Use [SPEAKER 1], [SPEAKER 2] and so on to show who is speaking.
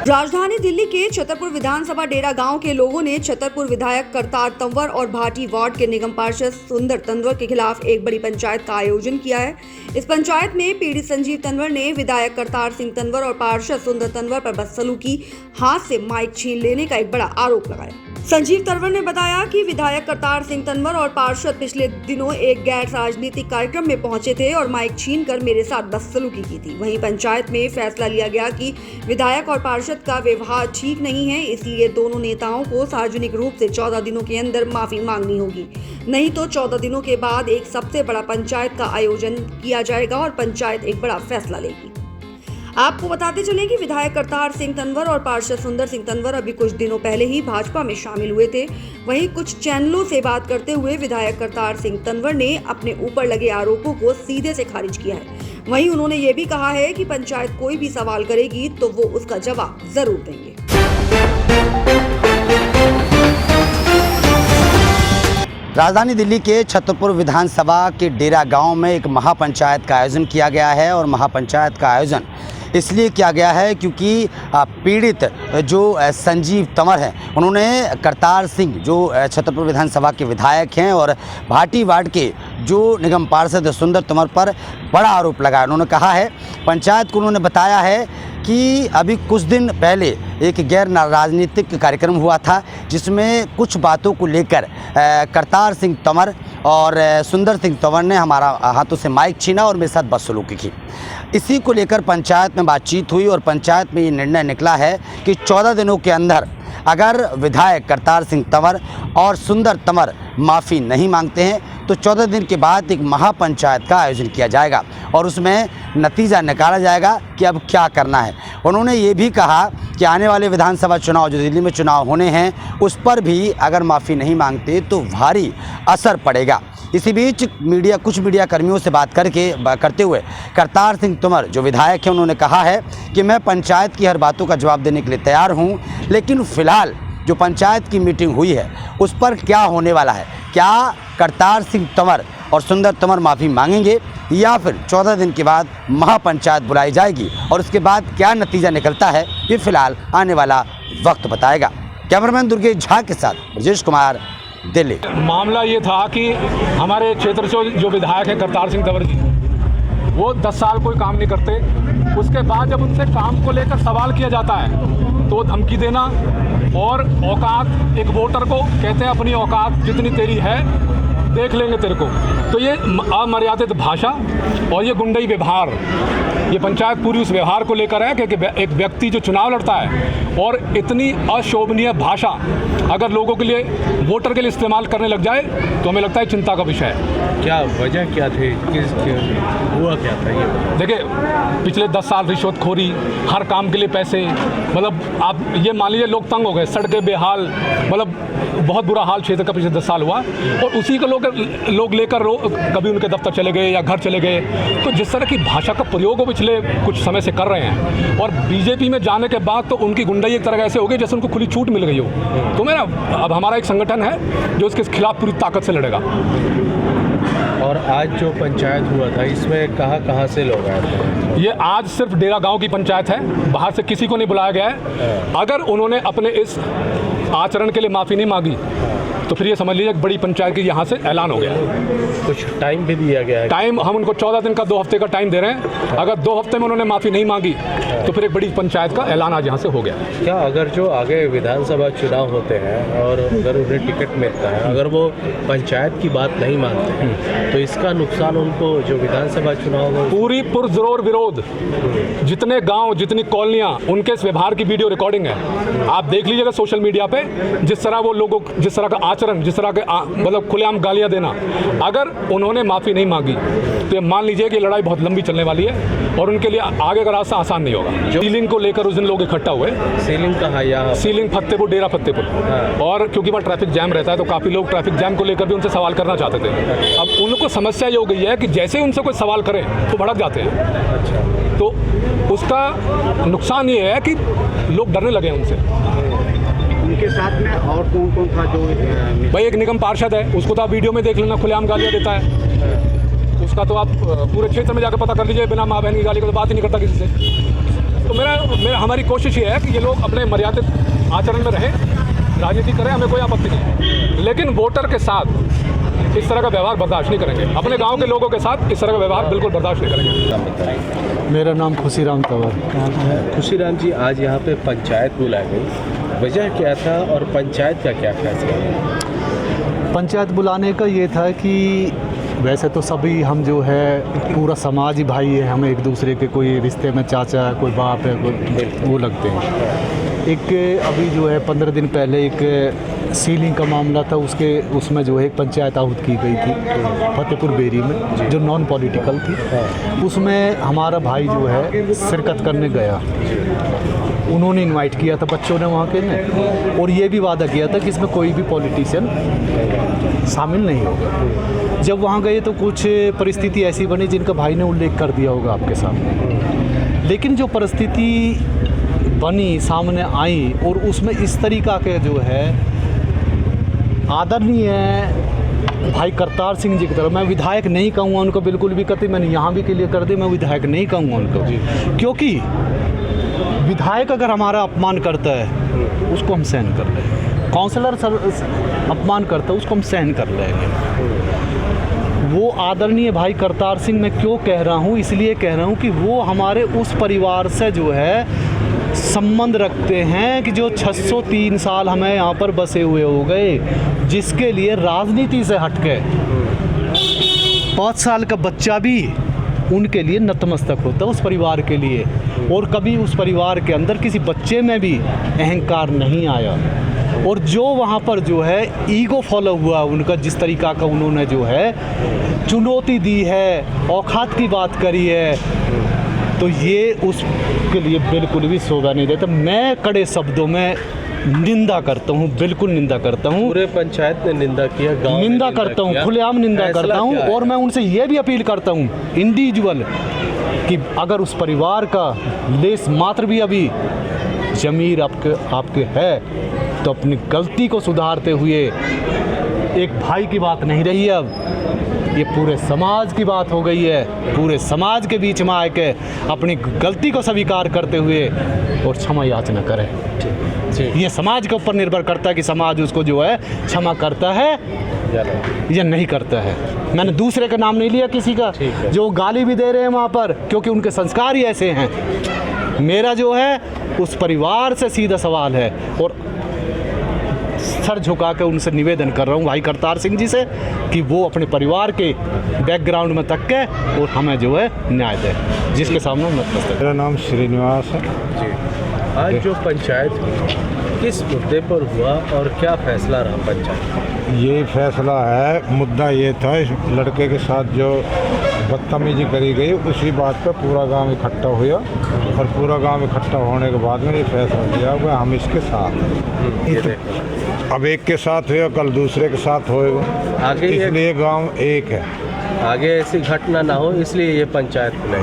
[SPEAKER 1] राजधानी दिल्ली के छतरपुर विधानसभा डेरा गांव के लोगों ने छतरपुर विधायक करतार तंवर और भाटी वार्ड के निगम पार्षद सुंदर तंवर के खिलाफ एक बड़ी पंचायत का आयोजन किया है। इस पंचायत में पीड़ित संजीव तंवर ने विधायक करतार सिंह तंवर और पार्षद सुंदर तंवर पर बदसलूकी, हाथ से माइक छीन लेने का एक बड़ा आरोप लगाया। संजीव तंवर ने बताया कि विधायक करतार सिंह तंवर और पार्षद पिछले दिनों एक गैर राजनीतिक कार्यक्रम में पहुंचे थे और माइक छीनकर मेरे साथ बदसलूकी की थी। वहीं पंचायत में फैसला लिया गया कि विधायक और पार्षद का व्यवहार ठीक नहीं है, इसलिए दोनों नेताओं को सार्वजनिक रूप से 14 दिनों के अंदर माफी मांगनी होगी, नहीं तो 14 दिनों के बाद एक सबसे बड़ा पंचायत का आयोजन किया जाएगा और पंचायत एक बड़ा फैसला लेगी। आपको बताते चलें कि विधायक करतार सिंह तंवर और पार्षद सुंदर सिंह तंवर अभी कुछ दिनों पहले ही भाजपा में शामिल हुए थे। वहीं कुछ चैनलों से बात करते हुए विधायक करतार सिंह तंवर ने अपने ऊपर लगे आरोपों को सीधे से खारिज किया है। वहीं उन्होंने ये भी कहा है कि पंचायत कोई भी सवाल करेगी तो वो उसका जवाब जरूर देंगे।
[SPEAKER 2] राजधानी दिल्ली के छतरपुर विधानसभा के डेरा गांव में एक महापंचायत का आयोजन किया गया है और महापंचायत का आयोजन इसलिए किया गया है क्योंकि पीड़ित जो संजीव तंवर हैं, उन्होंने करतार सिंह जो छतरपुर विधानसभा के विधायक हैं और भाटी वार्ड के जो निगम पार्षद सुंदर तंवर पर बड़ा आरोप लगाया। उन्होंने कहा है, पंचायत को उन्होंने बताया है कि अभी कुछ दिन पहले एक गैर राजनीतिक कार्यक्रम हुआ था जिसमें कुछ बातों को लेकर करतार सिंह तंवर और सुंदर सिंह तंवर ने हमारा हाथों से माइक छीना और मेरे साथ बदसलूकी की। इसी को लेकर पंचायत में बातचीत हुई और पंचायत में ये निर्णय निकला है कि 14 दिनों के अंदर अगर विधायक करतार सिंह तंवर और सुंदर तंवर माफ़ी नहीं मांगते हैं तो 14 दिन के बाद एक महापंचायत का आयोजन किया जाएगा और उसमें नतीजा निकाला जाएगा कि अब क्या करना है। उन्होंने ये भी कहा कि आने वाले विधानसभा चुनाव जो दिल्ली में चुनाव होने हैं उस पर भी अगर माफ़ी नहीं मांगते तो भारी असर पड़ेगा। इसी बीच कुछ मीडिया कर्मियों से बात करते हुए करतार सिंह तंवर जो विधायक हैं, उन्होंने कहा है कि मैं पंचायत की हर बातों का जवाब देने के लिए तैयार हूं, लेकिन फ़िलहाल जो पंचायत की मीटिंग हुई है उस पर क्या होने वाला है, क्या करतार सिंह तंवर और सुंदर तंवर माफ़ी मांगेंगे या फिर 14 दिन के बाद महापंचायत बुलाई जाएगी और उसके बाद क्या नतीजा निकलता है, ये फिलहाल आने वाला वक्त बताएगा। कैमरामैन दुर्गेश झा के साथ ब्रजेश कुमार, दिल्ली।
[SPEAKER 3] मामला ये था कि हमारे क्षेत्र से जो विधायक हैं करतार सिंह तंवर जी, वो 10 साल कोई काम नहीं करते। उसके बाद जब उनसे काम को लेकर सवाल किया जाता है तो धमकी देना और औकात, एक वोटर को कहते हैं अपनी औकात जितनी तेरी है देख लेंगे तेरे को, तो ये अमर्यादित भाषा और ये गुंडई व्यवहार, ये पंचायत पूरी उस व्यवहार को लेकर है कि एक व्यक्ति जो चुनाव लड़ता है और इतनी अशोभनीय भाषा अगर लोगों के लिए, वोटर के लिए इस्तेमाल करने लग जाए तो हमें लगता है चिंता का विषय है।
[SPEAKER 4] क्या वजह क्या थी, हुआ क्या था ये?
[SPEAKER 3] देखिए, पिछले 10 साल रिश्वतखोरी, हर काम के लिए पैसे, मतलब आप ये मान लीजिए लोग तंग हो गए, सड़कें बेहाल, मतलब बहुत बुरा हाल क्षेत्र का पिछले 10 साल हुआ और उसी को लोग लेकर कभी उनके दफ्तर चले गए या घर चले गए। तो जिस तरह की भाषा का प्रयोग वो पिछले कुछ समय से कर रहे हैं और बीजेपी में जाने के बाद तो उनकी गुंडाई एक तरह ऐसे हो गई जैसे उनको खुली छूट मिल गई हो। तो मेरा अब हमारा एक संगठन है जो इसके खिलाफ पूरी ताकत से लड़ेगा।
[SPEAKER 4] और आज जो पंचायत हुआ था इसमें कहाँ से लोग आए थे?
[SPEAKER 3] ये आज सिर्फ डेरा गांव की पंचायत है, बाहर से किसी को नहीं बुलाया गया है। अगर उन्होंने अपने इस आचरण के लिए माफ़ी नहीं मांगी तो फिर ये समझ लीजिए बड़ी पंचायत की यहाँ से ऐलान हो गया।
[SPEAKER 4] कुछ टाइम भी दिया गया है?
[SPEAKER 3] टाइम हम उनको 14 दिन का 2 हफ्ते का टाइम दे रहे हैं। अगर 2 हफ्ते में उन्होंने माफ़ी नहीं मांगी तो फिर एक बड़ी पंचायत का ऐलान आज यहाँ से हो गया।
[SPEAKER 4] क्या अगर जो आगे विधानसभा चुनाव होते हैं और अगर उन्हें टिकट मिलता है, अगर वो पंचायत की बात नहीं मानते हैं तो इसका नुकसान उनको जो विधानसभा चुनाव में
[SPEAKER 3] पूरी पुरजोर विरोध, जितने गाँव, जितनी कॉलोनियाँ, उनके इस व्यवहार की वीडियो रिकॉर्डिंग है। आप देख लीजिएगा सोशल मीडिया पे जिस तरह वो लोगों, जिस तरह का आचरण, जिस तरह के मतलब खुलेआम गालियाँ देना, अगर उन्होंने माफ़ी नहीं मांगी तो मान लीजिए कि लड़ाई बहुत लंबी चलने वाली है और उनके लिए आगे का रास्ता आसान नहीं होगा। सीलिंग को लेकर उस दिन लोग इकट्ठा हुए।
[SPEAKER 4] सीलिंग कहाँ? यहाँ
[SPEAKER 3] सीलिंग फतेहपुर, डेरा फतेहपुर। और क्योंकि वहाँ ट्रैफिक जैम रहता है तो काफ़ी लोग ट्रैफिक जैम को लेकर भी उनसे सवाल करना चाहते थे। अब उनको समस्या ये हो गई है कि जैसे ही उनसे कोई सवाल करें तो भड़क जाते हैं। तो उसका नुकसान ये है कि लोग डरने लगे हैं उनसे।
[SPEAKER 2] उनके साथ में और कौन कौन था? जो
[SPEAKER 3] भाई एक निगम पार्षद है, उसको तो आप वीडियो में देख लेना, खुलेआम गालियाँ देता है। उसका तो आप पूरे क्षेत्र में जाकर पता कर लीजिए, बिना माँ बहन की गाली का तो बात ही नहीं करता किसी से। तो हमारी कोशिश ये है कि ये लोग अपने मर्यादित आचरण में रहें, राजनीति करें, हमें कोई आपत्ति नहीं, लेकिन वोटर के साथ इस तरह का व्यवहार बर्दाश्त नहीं करेंगे। अपने गांव के लोगों के साथ इस तरह का व्यवहार बिल्कुल बर्दाश्त नहीं करेंगे।
[SPEAKER 5] मेरा नाम खुशीराम तंवर।
[SPEAKER 4] खुशीराम जी, आज यहाँ पे पंचायत बुलाई गई, वजह क्या था और पंचायत का क्या फैसला है?
[SPEAKER 5] पंचायत बुलाने का ये था कि वैसे तो सभी हम जो है पूरा समाज ही भाई है, हम एक दूसरे के कोई रिश्ते में चाचा है, कोई बाप है, कोई वो लगते हैं। एक अभी जो है 15 दिन पहले एक सीलिंग का मामला था, उसमें जो है एक पंचायत आहूत की गई थी फतेहपुर बेरी में, जो नॉन पॉलिटिकल थी। उसमें हमारा भाई जो है शिरकत करने गया, उन्होंने इनवाइट किया था बच्चों ने वहाँ के ने, और ये भी वादा किया था कि इसमें कोई भी पॉलिटिशियन शामिल नहीं होगा। जब वहाँ गए तो कुछ परिस्थिति ऐसी बनी जिनका भाई ने उल्लेख कर दिया होगा आपके सामने, लेकिन जो परिस्थिति बनी सामने आई और उसमें इस तरीका के जो है आदरणीय भाई करतार सिंह जी की तरफ, मैं विधायक नहीं कहूँगा उनको, बिल्कुल भी कहते, मैंने यहाँ भी क्लियर कर दी, मैं विधायक नहीं कहूँगा उनको, क्योंकि विधायक अगर हमारा अपमान करता है उसको हम सहन कर लेंगे, काउंसलर अपमान करता है उसको हम सहन कर लेंगे। वो आदरणीय भाई करतार सिंह मैं क्यों कह रहा हूँ, इसलिए कह रहा हूँ कि वो हमारे उस परिवार से जो है संबंध रखते हैं कि जो 603 साल हमें यहाँ पर बसे हुए हो गए, जिसके लिए राजनीति से हटके 5 साल का बच्चा भी उनके लिए नतमस्तक होता है, उस परिवार के लिए। और कभी उस परिवार के अंदर किसी बच्चे में भी अहंकार नहीं आया, और जो वहाँ पर जो है ईगो फॉलो हुआ उनका, जिस तरीका का उन्होंने जो है चुनौती दी है, औकात की बात करी है, तो ये उसके लिए बिल्कुल भी शोभा नहीं देता। मैं कड़े शब्दों में निंदा करता हूँ, बिल्कुल निंदा करता हूँ।
[SPEAKER 4] पूरे पंचायत ने निंदा किया, गांव
[SPEAKER 5] निंदा करता हूँ, खुलेआम निंदा करता हूँ। और मैं उनसे ये भी अपील करता हूँ इंडिविजुअल कि अगर उस परिवार का लेस मात्र भी अभी ज़मीर आपके है तो अपनी गलती को सुधारते हुए, एक भाई की बात नहीं रही है, अब ये पूरे समाज की बात हो गई है, पूरे समाज के बीच में आके अपनी गलती को स्वीकार करते हुए और क्षमा याचना करें। ये समाज के ऊपर निर्भर करता है कि समाज उसको जो है क्षमा करता है या नहीं करता है। मैंने दूसरे का नाम नहीं लिया किसी का, जो गाली भी दे रहे हैं वहाँ पर, क्योंकि उनके संस्कार ही ऐसे हैं। मेरा जो है उस परिवार से सीधा सवाल है और सर झुका के उनसे निवेदन कर रहा हूँ भाई करतार सिंह जी से कि वो अपने परिवार के बैकग्राउंड में तक के और हमें जो है न्याय दे, जिसके सामने नतमस्तक।
[SPEAKER 6] मेरा नाम श्रीनिवास है
[SPEAKER 4] जी। आज जो पंचायत हुई किस मुद्दे पर हुआ और क्या फैसला रहा पंचायत?
[SPEAKER 6] ये फैसला है, मुद्दा ये था इस लड़के के साथ जो बदतमीजी करी गई, उसी बात पर पूरा गांव इकट्ठा हुआ और पूरा गांव इकट्ठा होने के बाद में ये फैसला लिया हुआ हम इसके साथ हैं। अब एक के साथ हुआ, कल दूसरे के साथ होएगा,
[SPEAKER 4] आगे
[SPEAKER 6] इसलिए गांव एक है।
[SPEAKER 4] आगे ऐसी घटना ना हो इसलिए ये पंचायत बुलाई।